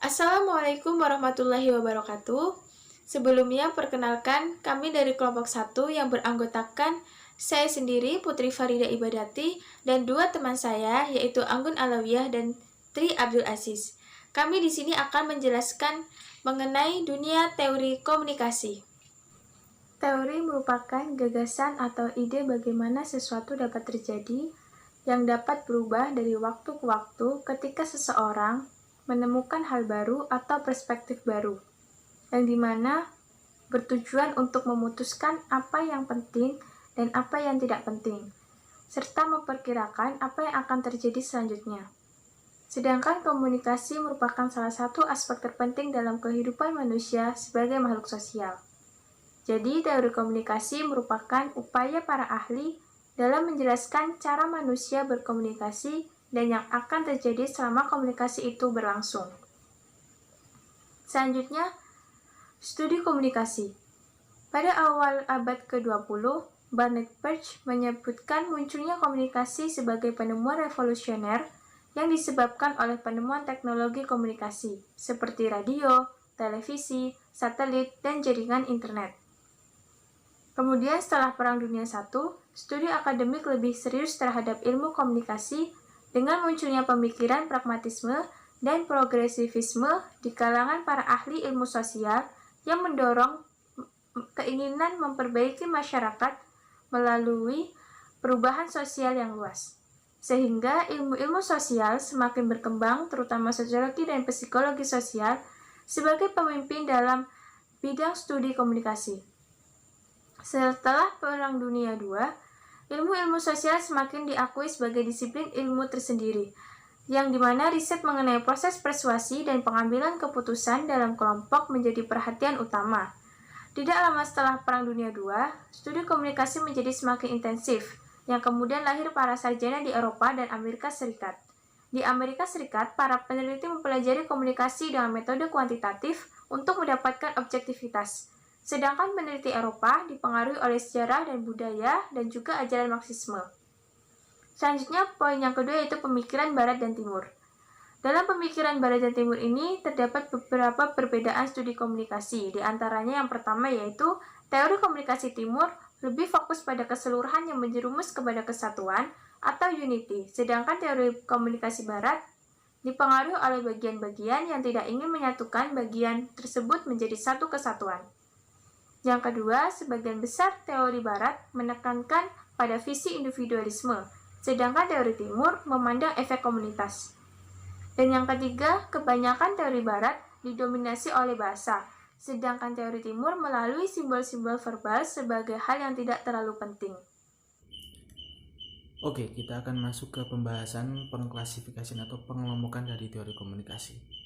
Assalamualaikum warahmatullahi wabarakatuh. Sebelumnya, perkenalkan kami dari kelompok 1 yang beranggotakan saya sendiri, Putri Farida Ibadati, dan dua teman saya, yaitu Anggun Alawiyah dan Tri Abdul Aziz. Kami di sini akan menjelaskan mengenai dunia teori komunikasi. Teori merupakan gagasan atau ide bagaimana sesuatu dapat terjadi yang dapat berubah dari waktu ke waktu ketika seseorang menemukan hal baru atau perspektif baru, yang dimana bertujuan untuk memutuskan apa yang penting dan apa yang tidak penting, serta memperkirakan apa yang akan terjadi selanjutnya. Sedangkan komunikasi merupakan salah satu aspek terpenting dalam kehidupan manusia sebagai makhluk sosial. Jadi, teori komunikasi merupakan upaya para ahli dalam menjelaskan cara manusia berkomunikasi dan yang akan terjadi selama komunikasi itu berlangsung. Selanjutnya, studi komunikasi. Pada awal abad ke-20, Barnett Birch menyebutkan munculnya komunikasi sebagai penemuan revolusioner yang disebabkan oleh penemuan teknologi komunikasi, seperti radio, televisi, satelit, dan jaringan internet. Kemudian setelah Perang Dunia I, studi akademik lebih serius terhadap ilmu komunikasi dengan munculnya pemikiran pragmatisme dan progresivisme di kalangan para ahli ilmu sosial yang mendorong keinginan memperbaiki masyarakat melalui perubahan sosial yang luas. Sehingga ilmu-ilmu sosial semakin berkembang, terutama sosiologi dan psikologi sosial, sebagai pemimpin dalam bidang studi komunikasi. Setelah Perang Dunia II, ilmu-ilmu sosial semakin diakui sebagai disiplin ilmu tersendiri, yang dimana riset mengenai proses persuasi dan pengambilan keputusan dalam kelompok menjadi perhatian utama. Tidak lama setelah Perang Dunia II, studi komunikasi menjadi semakin intensif, yang kemudian lahir para sarjana di Eropa dan Amerika Serikat. Di Amerika Serikat, para peneliti mempelajari komunikasi dengan metode kuantitatif untuk mendapatkan objektivitas. Sedangkan peneliti Eropa dipengaruhi oleh sejarah dan budaya dan juga ajaran Marxisme. Selanjutnya, poin yang kedua yaitu pemikiran Barat dan Timur. Dalam pemikiran Barat dan Timur ini terdapat beberapa perbedaan studi komunikasi. Di antaranya yang pertama yaitu teori komunikasi Timur lebih fokus pada keseluruhan yang menjerumus kepada kesatuan atau unity, sedangkan teori komunikasi Barat dipengaruhi oleh bagian-bagian yang tidak ingin menyatukan bagian tersebut menjadi satu kesatuan. Yang kedua, sebagian besar teori Barat menekankan pada visi individualisme, sedangkan teori Timur memandang efek komunitas. Dan yang ketiga, kebanyakan teori Barat didominasi oleh bahasa, sedangkan teori Timur melalui simbol-simbol verbal sebagai hal yang tidak terlalu penting. Oke, kita akan masuk ke pembahasan pengklasifikasian atau pengelompokan dari teori komunikasi.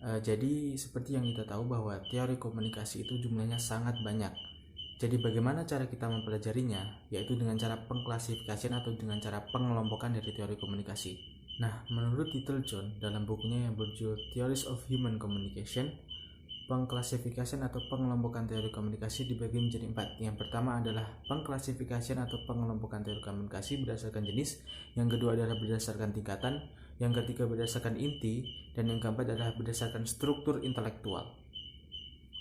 Jadi seperti yang kita tahu bahwa teori komunikasi itu jumlahnya sangat banyak. Jadi bagaimana cara kita mempelajarinya? Yaitu dengan cara pengklasifikasian atau dengan cara pengelompokan dari teori komunikasi. Nah, menurut Littlejohn dalam bukunya yang berjudul Theories of Human Communication, pengklasifikasian atau pengelompokan teori komunikasi dibagi menjadi 4. Yang pertama adalah pengklasifikasian atau pengelompokan teori komunikasi berdasarkan jenis, yang kedua adalah berdasarkan tingkatan, yang ketiga berdasarkan inti, dan yang keempat adalah berdasarkan struktur intelektual.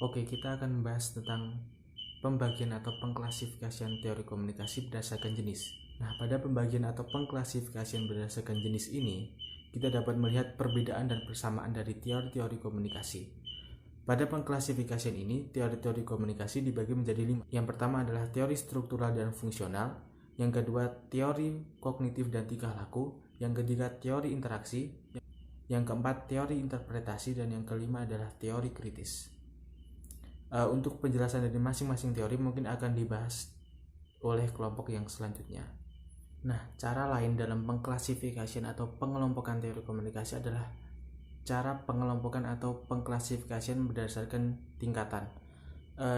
Oke, kita akan membahas tentang pembagian atau pengklasifikasian teori komunikasi berdasarkan jenis. Nah, pada pembagian atau pengklasifikasian berdasarkan jenis ini, kita dapat melihat perbedaan dan persamaan dari teori-teori komunikasi. Pada pengklasifikasian ini, teori-teori komunikasi dibagi menjadi 5. Yang pertama adalah teori struktural dan fungsional, yang kedua teori kognitif dan tingkah laku, yang ketiga teori interaksi, yang keempat teori interpretasi, dan yang kelima adalah teori kritis. Untuk penjelasan dari masing-masing teori mungkin akan dibahas oleh kelompok yang selanjutnya. Nah, cara lain dalam pengklasifikasian atau pengelompokan teori komunikasi adalah cara pengelompokan atau pengklasifikasian berdasarkan tingkatan.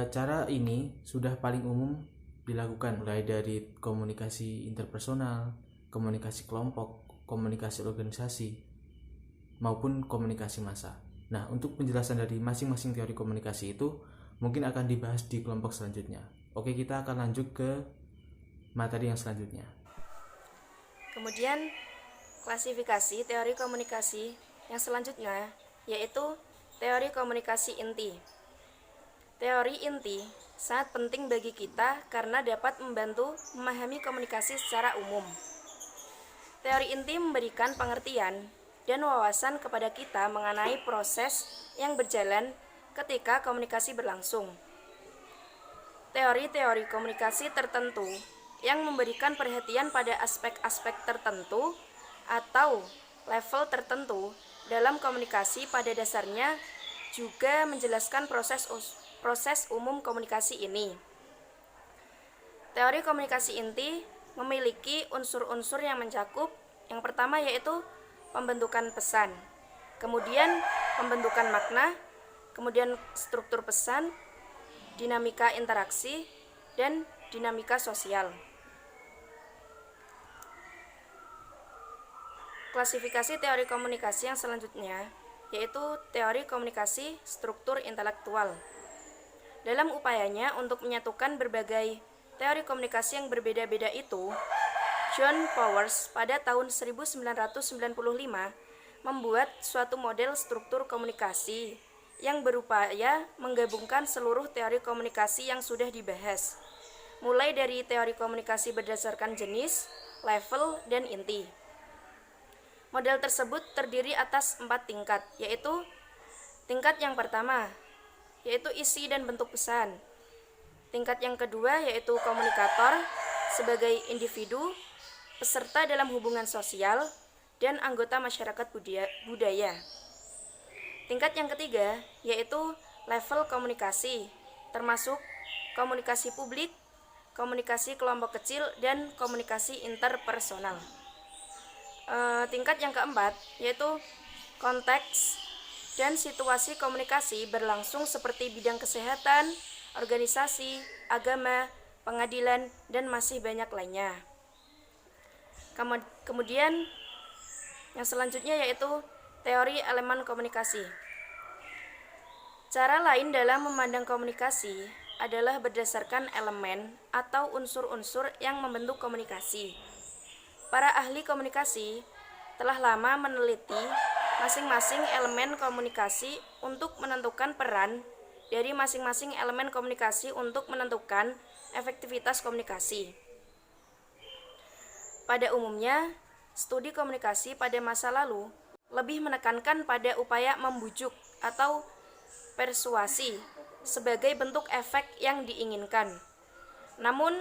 Cara ini sudah paling umum dilakukan mulai dari komunikasi interpersonal, komunikasi kelompok, komunikasi organisasi, maupun komunikasi massa. Nah, untuk penjelasan dari masing-masing teori komunikasi itu mungkin akan dibahas di kelompok selanjutnya. Oke, kita akan lanjut ke materi yang selanjutnya. Kemudian klasifikasi teori komunikasi yang selanjutnya yaitu teori komunikasi inti. Teori inti sangat penting bagi kita karena dapat membantu memahami komunikasi secara umum. Teori inti memberikan pengertian dan wawasan kepada kita mengenai proses yang berjalan ketika komunikasi berlangsung. Teori-teori komunikasi tertentu yang memberikan perhatian pada aspek-aspek tertentu atau level tertentu dalam komunikasi pada dasarnya juga menjelaskan proses umum komunikasi ini. Teori komunikasi inti memiliki unsur-unsur yang mencakup. Yang pertama yaitu pembentukan pesan, kemudian pembentukan makna, kemudian struktur pesan, dinamika interaksi, dan dinamika sosial. Klasifikasi teori komunikasi yang selanjutnya yaitu teori komunikasi struktur intelektual. Dalam upayanya untuk menyatukan berbagai teori komunikasi yang berbeda-beda itu, John Powers pada tahun 1995 membuat suatu model struktur komunikasi yang berupaya menggabungkan seluruh teori komunikasi yang sudah dibahas, mulai dari teori komunikasi berdasarkan jenis, level, dan inti. Model tersebut terdiri atas 4 tingkat, yaitu tingkat yang pertama, yaitu isi dan bentuk pesan. Tingkat yang kedua yaitu komunikator sebagai individu, peserta dalam hubungan sosial, dan anggota masyarakat budaya. Tingkat yang ketiga yaitu level komunikasi, termasuk komunikasi publik, komunikasi kelompok kecil, dan komunikasi interpersonal. Tingkat yang keempat yaitu konteks dan situasi komunikasi berlangsung seperti bidang kesehatan, organisasi, agama, pengadilan, dan masih banyak lainnya. Kemudian yang selanjutnya yaitu teori elemen komunikasi. Cara lain dalam memandang komunikasi adalah berdasarkan elemen atau unsur-unsur yang membentuk komunikasi. Para ahli komunikasi telah lama meneliti masing-masing elemen komunikasi untuk menentukan peran dari masing-masing elemen komunikasi untuk menentukan efektivitas komunikasi. Pada umumnya, studi komunikasi pada masa lalu lebih menekankan pada upaya membujuk atau persuasi sebagai bentuk efek yang diinginkan. Namun,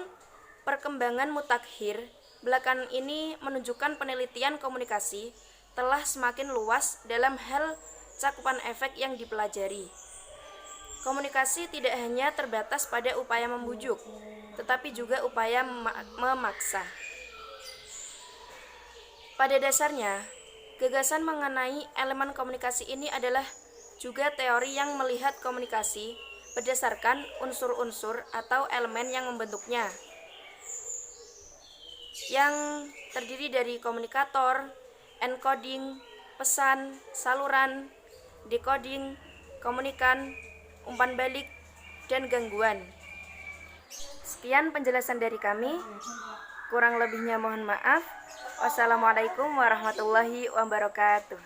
perkembangan mutakhir belakangan ini menunjukkan penelitian komunikasi telah semakin luas dalam hal cakupan efek yang dipelajari. Komunikasi tidak hanya terbatas pada upaya membujuk, tetapi juga upaya memaksa. Pada dasarnya, gagasan mengenai elemen komunikasi ini adalah juga teori yang melihat komunikasi berdasarkan unsur-unsur atau elemen yang membentuknya, yang terdiri dari komunikator, encoding, pesan, saluran, decoding, komunikan, umpan balik, dan gangguan. Sekian penjelasan dari kami. Kurang lebihnya mohon maaf. Wassalamualaikum warahmatullahi wabarakatuh.